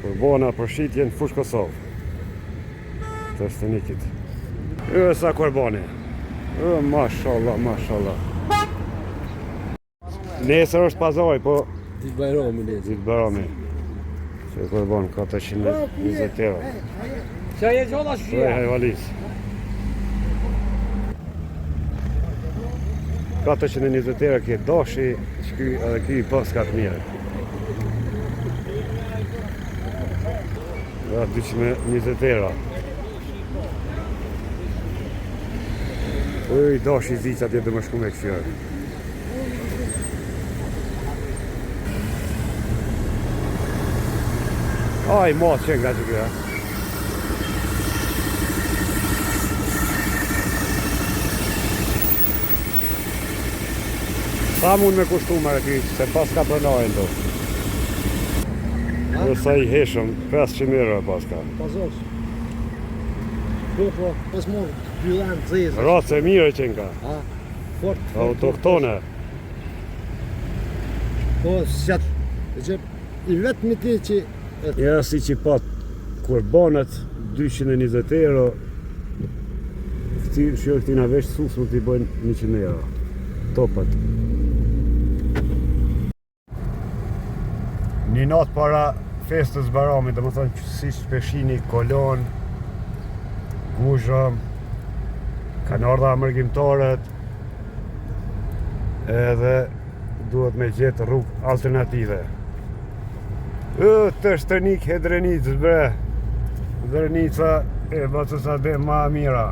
Kurbana për shitjen Fush Kosovë. Të Shtenikit. Sa kurbani. Mashallah, mashallah. Nesër është pazari, po Ditë Bajrami nesër. Ditë Bajrami. Se kurban 420 euro. Qa je gjolla shqia? Hej valiz. 420 euro kje doshi, shky edhe ky pas ka të mirë. Dhe 220 euro. Uj, doshi zicat jetë më shku me kësjërë. Aj, mos që nga që kjo. Sa mund me kushtu me kjo, se pas ka përnojnë do. Dhe sa i heshëm, 500 euro pas ka. Pasos. Po, pas morë, byllan të zezë. Race e mire që nga. Fort. Autoktone. Po, që i vetë mi ti që... Ja, si që pat kurbanët, 220 euro. Këtina vesh susur t'i bëjnë 100 euro. Topat. Një natë para festës Bajramit, dhe më thonë që si shpeshini, kolon, guzha, kanë ardha amërgjimtarët, edhe duhet me gjetë rrugë alternative. Të Shtenik Hedrenicës bre, Drenica e Bacësa be ma mira.